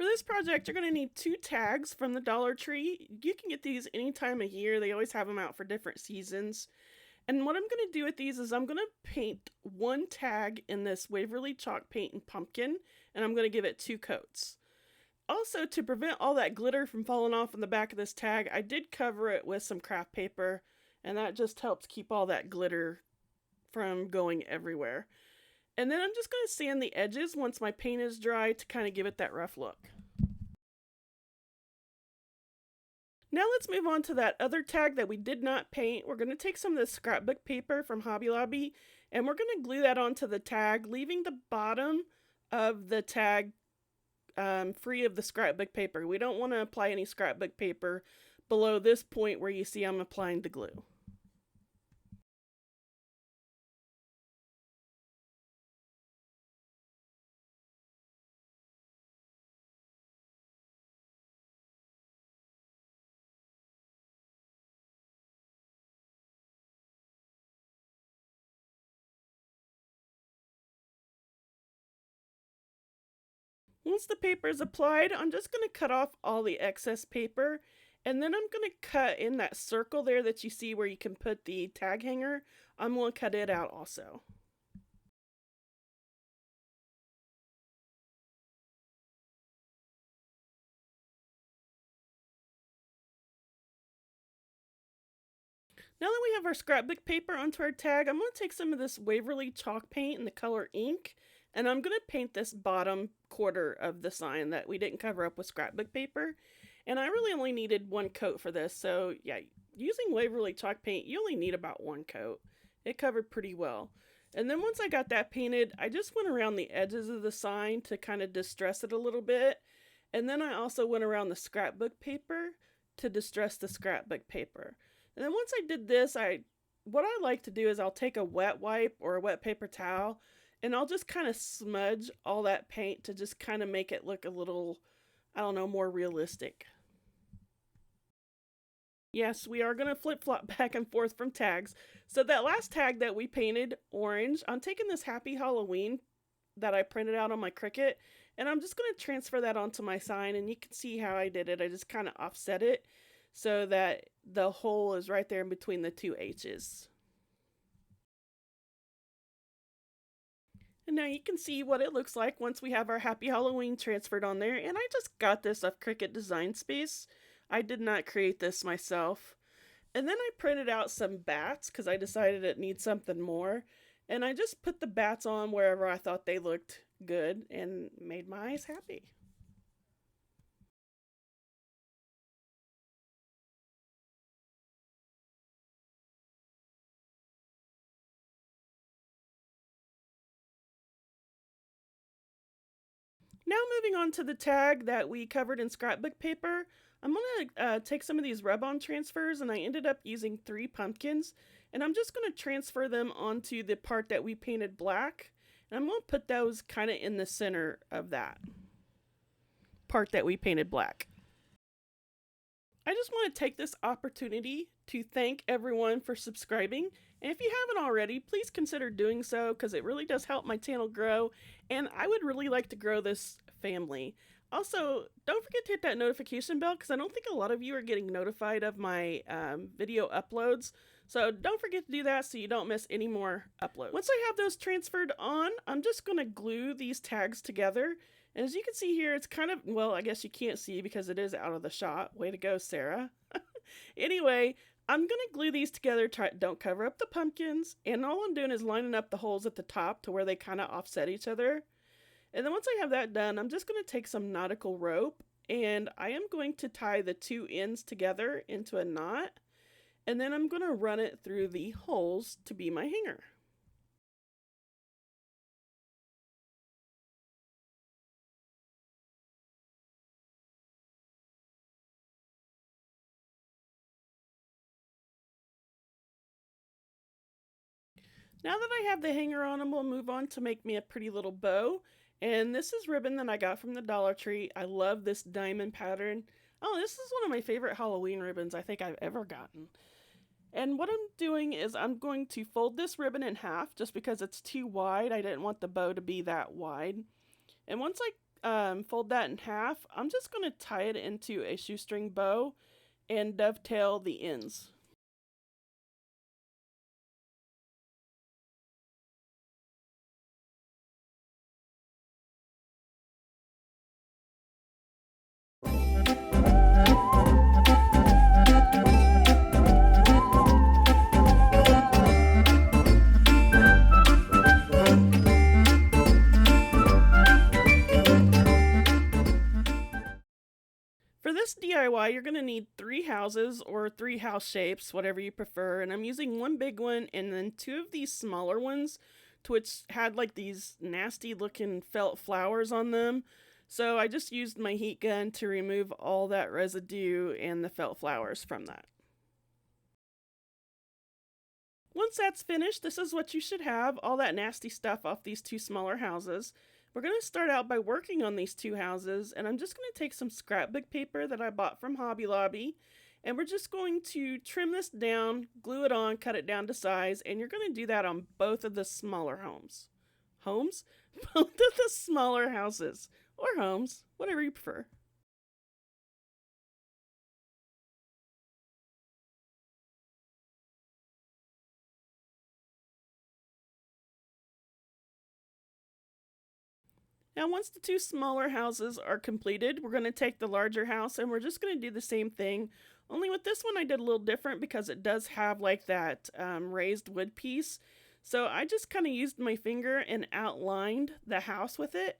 For this project, you're going to need 2 tags from the Dollar Tree. You can get these any time of year. They always have them out for different seasons. And what I'm going to do with these is I'm going to paint 1 tag in this Waverly Chalk Paint and Pumpkin, and I'm going to give it 2 coats. Also, to prevent all that glitter from falling off on the back of this tag, I did cover it with some craft paper, and that just helps keep all that glitter from going everywhere. And then I'm just going to sand the edges once my paint is dry to kind of give it that rough look. Now let's move on to that other tag that we did not paint. We're going to take some of this scrapbook paper from Hobby Lobby, and we're going to glue that onto the tag, leaving the bottom of the tag free of the scrapbook paper. We don't want to apply any scrapbook paper below this point where you see I'm applying the glue. Once the paper is applied, I'm just going to cut off all the excess paper, and then I'm going to cut in that circle there that you see where you can put the tag hanger. I'm going to cut it out also. Now that we have our scrapbook paper onto our tag, I'm going to take some of this Waverly chalk paint in the color ink, and I'm going to paint this bottom quarter of the sign that we didn't cover up with scrapbook paper. And I really only needed 1 coat for this, so yeah, using Waverly chalk paint, you only need about 1 coat. It covered pretty well. And then once I got that painted, I just went around the edges of the sign to kind of distress it a little bit. And then I also went around the scrapbook paper to distress the scrapbook paper. And then once I did this, what I like to do is I'll take a wet wipe or a wet paper towel, and I'll just kind of smudge all that paint to just kind of make it look a little, I don't know, more realistic. Yes, we are going to flip-flop back and forth from tags. So that last tag that we painted orange, I'm taking this Happy Halloween that I printed out on my Cricut, and I'm just going to transfer that onto my sign, and you can see how I did it. I just kind of offset it so that the hole is right there in between the 2 H's. And now you can see what it looks like once we have our Happy Halloween transferred on there. And I just got this off Cricut Design Space. I did not create this myself. And then I printed out some bats because I decided it needs something more. And I just put the bats on wherever I thought they looked good and made my eyes happy. Now moving on to the tag that we covered in scrapbook paper, I'm going to take some of these rub-on transfers, and I ended up using 3 pumpkins, and I'm just going to transfer them onto the part that we painted black, and I'm going to put those kind of in the center of that part that we painted black. I just want to take this opportunity to thank everyone for subscribing. And if you haven't already, please consider doing so because it really does help my channel grow. And I would really like to grow this family. Also, don't forget to hit that notification bell because I don't think a lot of you are getting notified of my video uploads. So don't forget to do that so you don't miss any more uploads. Once I have those transferred on, I'm just going to glue these tags together. And as you can see here, it's kind of, well, I guess you can't see because it is out of the shot. Way to go, Sarah. Anyway, I'm going to glue these together. Don't cover up the pumpkins. And all I'm doing is lining up the holes at the top to where they kind of offset each other. And then once I have that done, I'm just going to take some nautical rope. And I am going to tie the 2 ends together into a knot. And then I'm going to run it through the holes to be my hanger. Now that I have the hanger on, I'm going to move on to make me a pretty little bow. And this is ribbon that I got from the Dollar Tree. I love this diamond pattern. Oh, this is one of my favorite Halloween ribbons I think I've ever gotten. And what I'm doing is I'm going to fold this ribbon in half just because it's too wide. I didn't want the bow to be that wide. And once fold that in half, I'm just going to tie it into a shoestring bow and dovetail the ends. For this DIY, you're going to need 3 houses or 3 house shapes, whatever you prefer. And I'm using one big one and then 2 of these smaller ones, to which had like these nasty looking felt flowers on them. So I just used my heat gun to remove all that residue and the felt flowers from that. Once that's finished, this is what you should have, all that nasty stuff off these 2 smaller houses. We're going to start out by working on these 2 houses, and I'm just going to take some scrapbook paper that I bought from Hobby Lobby, and we're just going to trim this down, glue it on, cut it down to size, and you're going to do that on both of the smaller homes. Homes? Both of the smaller houses, or homes, whatever you prefer. Now, once the 2 smaller houses are completed, we're going to take the larger house and we're just going to do the same thing. Only with this one, I did a little different because it does have like that raised wood piece. So I just kind of used my finger and outlined the house with it.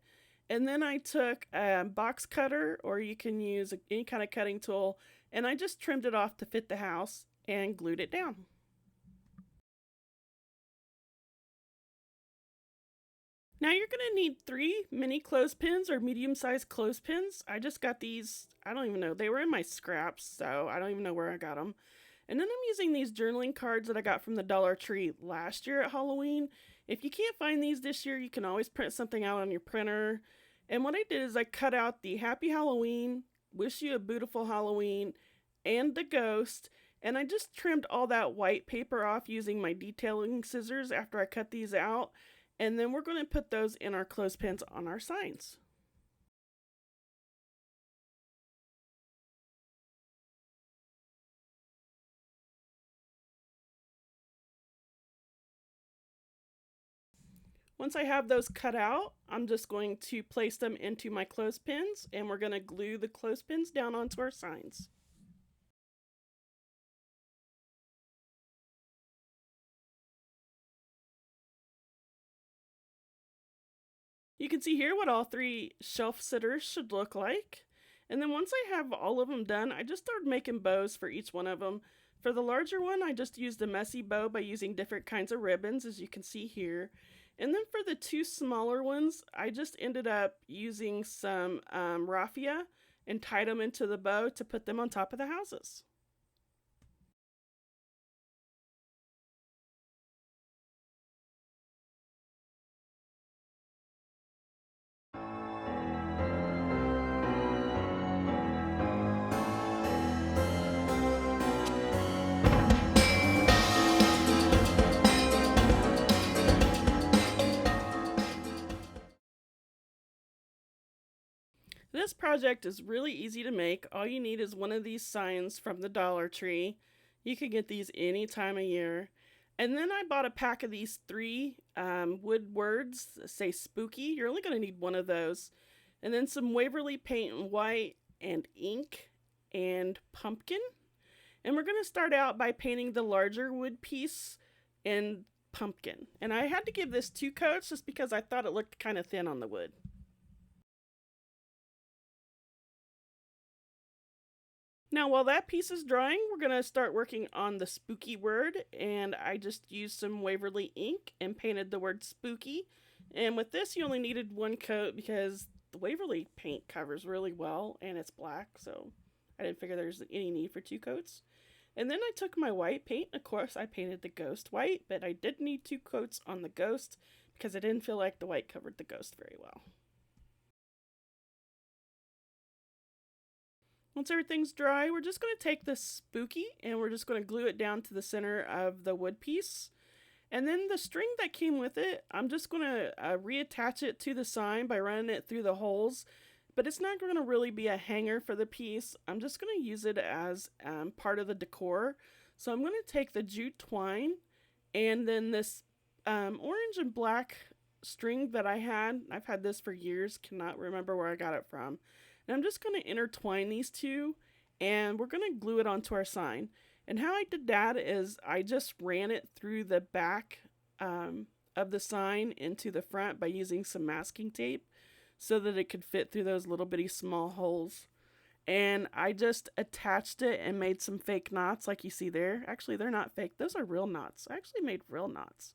And then I took a box cutter, or you can use any kind of cutting tool, and I just trimmed it off to fit the house and glued it down. Now you're going to need 3 mini clothespins or medium-sized clothespins. I just got these, I don't even know, they were in my scraps, so I don't even know where I got them. And then I'm using these journaling cards that I got from the Dollar Tree last year at Halloween. If you can't find these this year, you can always print something out on your printer. And what I did is I cut out the Happy Halloween, Wish You a Beautiful Halloween, and the ghost. And I just trimmed all that white paper off using my detailing scissors after I cut these out. And then we're going to put those in our clothespins on our signs. Once I have those cut out, I'm just going to place them into my clothespins, and we're going to glue the clothespins down onto our signs. You can see here what all 3 shelf sitters should look like. And then once I have all of them done, I just started making bows for each one of them. For the larger one, I just used a messy bow by using different kinds of ribbons, as you can see here. And then for the 2 smaller ones, I just ended up using some raffia and tied them into the bow to put them on top of the houses. This project is really easy to make. All you need is one of these signs from the Dollar Tree. You can get these any time of year. And then I bought a pack of these 3 wood words that say spooky. You're only going to need one of those. And then some Waverly paint in white and ink and pumpkin. And we're going to start out by painting the larger wood piece in pumpkin. And I had to give this 2 coats just because I thought it looked kind of thin on the wood. Now, while that piece is drying, we're going to start working on the spooky word, and I just used some Waverly ink and painted the word spooky. And with this, you only needed 1 coat because the Waverly paint covers really well, and it's black, so I didn't figure there's any need for 2 coats. And then I took my white paint. Of course, I painted the ghost white, but I did need 2 coats on the ghost because I didn't feel like the white covered the ghost very well. Once everything's dry, we're just going to take this spooky and we're just going to glue it down to the center of the wood piece. And then the string that came with it, I'm just going to reattach it to the sign by running it through the holes but it's not going to really be a hanger for the piece. I'm just going to use it as part of the decor. So I'm going to take the jute twine and then this orange and black string that I've had this for years, cannot remember where I got it from. And I'm just going to intertwine these two and we're going to glue it onto our sign. And how I did that is I just ran it through the back of the sign into the front by using some masking tape so that it could fit through those little bitty small holes. And I just attached it and made some fake knots like you see there. Actually, they're not fake. Those are real knots. I actually made real knots.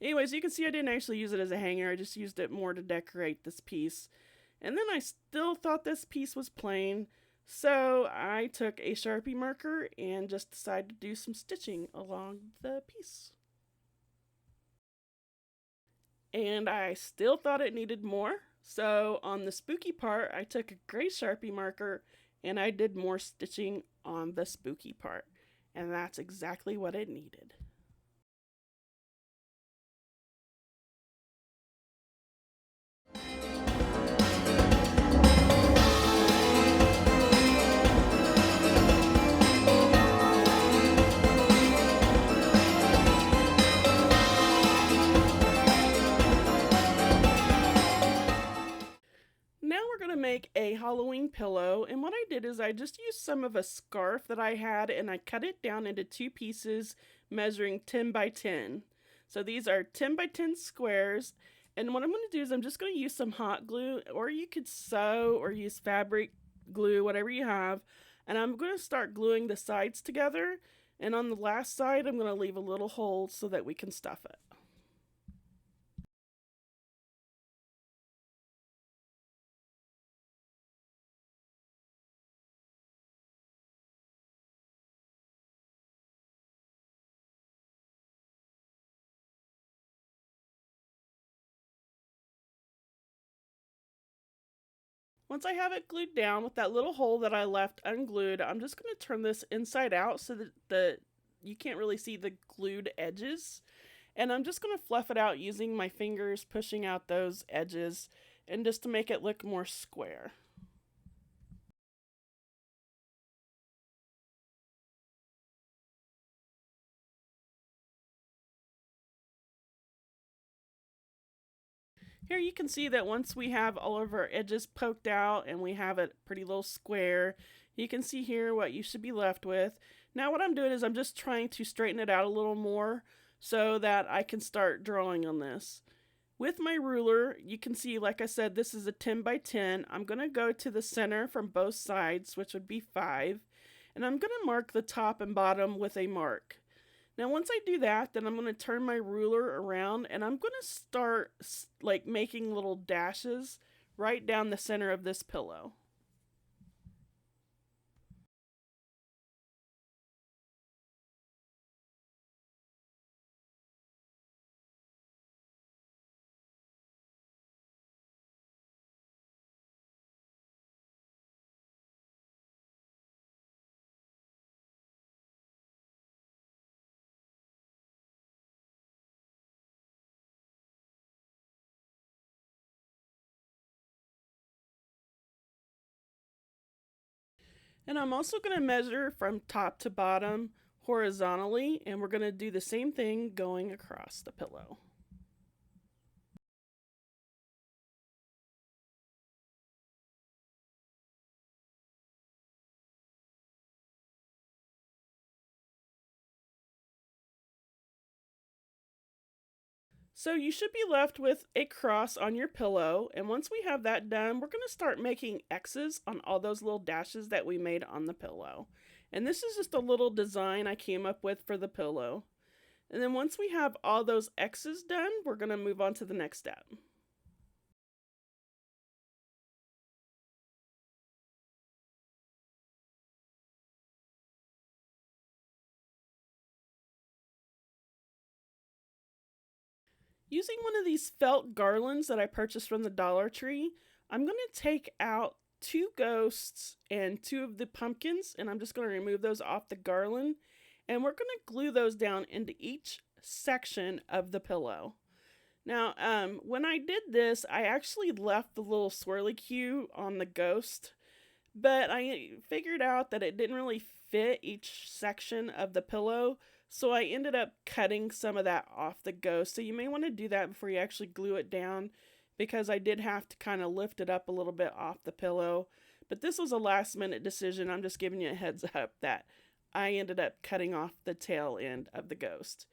Anyways, you can see I didn't actually use it as a hanger. I just used it more to decorate this piece. And then I still thought this piece was plain. So I took a Sharpie marker and just decided to do some stitching along the piece. And I still thought it needed more. So on the spooky part, I took a gray Sharpie marker and I did more stitching on the spooky part. And that's exactly what it needed. Now we're going to make a Halloween pillow, and what I did is I just used some of a scarf that I had and I cut it down into two pieces measuring 10 by 10. So these are 10 by 10 squares, and what I'm going to do is I'm just going to use some hot glue, or you could sew or use fabric glue, whatever you have, and I'm going to start gluing the sides together, and on the last side I'm going to leave a little hole so that we can stuff it. Once I have it glued down with that little hole that I left unglued, I'm just going to turn this inside out so that you can't really see the glued edges. And I'm just going to fluff it out using my fingers, pushing out those edges, and just to make it look more square. Here you can see that once we have all of our edges poked out and we have a pretty little square, you can see here what you should be left with. Now what I'm doing is I'm just trying to straighten it out a little more so that I can start drawing on this. With my ruler, you can see, like I said, this is a 10 by 10. I'm going to go to the center from both sides, which would be 5, and I'm going to mark the top and bottom with a mark. Now once I do that, then I'm going to turn my ruler around and I'm going to start like making little dashes right down the center of this pillow. And I'm also going to measure from top to bottom horizontally, and we're going to do the same thing going across the pillow. So you should be left with a cross on your pillow, and once we have that done, we're going to start making X's on all those little dashes that we made on the pillow. And this is just a little design I came up with for the pillow. And then once we have all those X's done, we're going to move on to the next step. Using one of these felt garlands that I purchased from the Dollar Tree, I'm going to take out 2 ghosts and 2 of the pumpkins, and I'm just going to remove those off the garland, and we're going to glue those down into each section of the pillow. Now, when I did this, I actually left the little swirly cue on the ghost, but I figured out that it didn't really fit each section of the pillow, so I ended up cutting some of that off the ghost. So you may want to do that before you actually glue it down, because I did have to kind of lift it up a little bit off the pillow. But this was a last minute decision. I'm just giving you a heads up that I ended up cutting off the tail end of the ghost.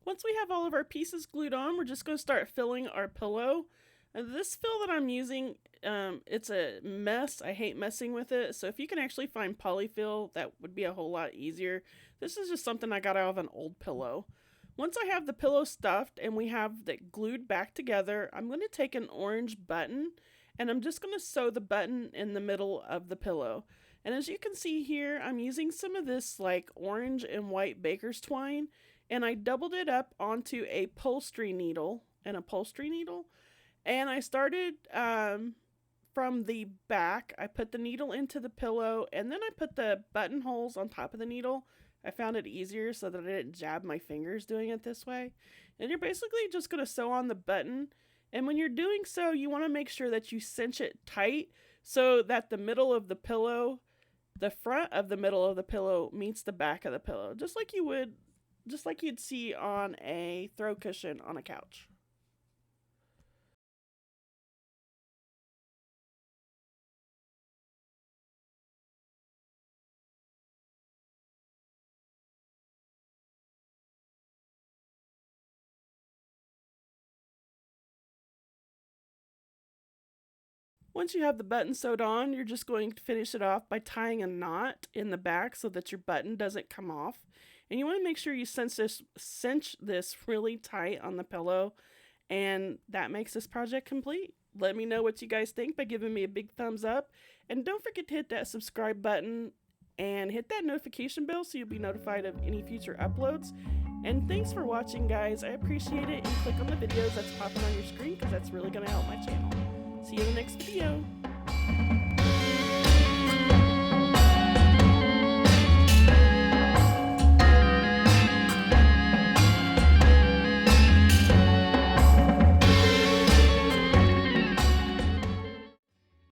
Once we have all of our pieces glued on, we're just going to start filling our pillow. And this fill that I'm using, it's a mess. I hate messing with it. So if you can actually find polyfill, that would be a whole lot easier. This is just something I got out of an old pillow. Once I have the pillow stuffed and we have it glued back together, I'm going to take an orange button and I'm just going to sew the button in the middle of the pillow. And as you can see here, I'm using some of this like orange and white baker's twine, and I doubled it up onto a upholstery needle, and I started from the back. I put the needle into the pillow, and then I put the buttonholes on top of the needle. I found it easier so that I didn't jab my fingers doing it this way. And you're basically just going to sew on the button. And when you're doing so, you want to make sure that you cinch it tight so that the middle of the pillow, the front of the middle of the pillow meets the back of the pillow, just like you'd see on a throw cushion on a couch. Once you have the button sewed on, you're just going to finish it off by tying a knot in the back so that your button doesn't come off. And you want to make sure you cinch this really tight on the pillow, and that makes this project complete. Let me know what you guys think by giving me a big thumbs up. And don't forget to hit that subscribe button and hit that notification bell so you'll be notified of any future uploads. And thanks for watching, guys. I appreciate it. And click on the videos that's popping on your screen because that's really going to help my channel. See you in the next video.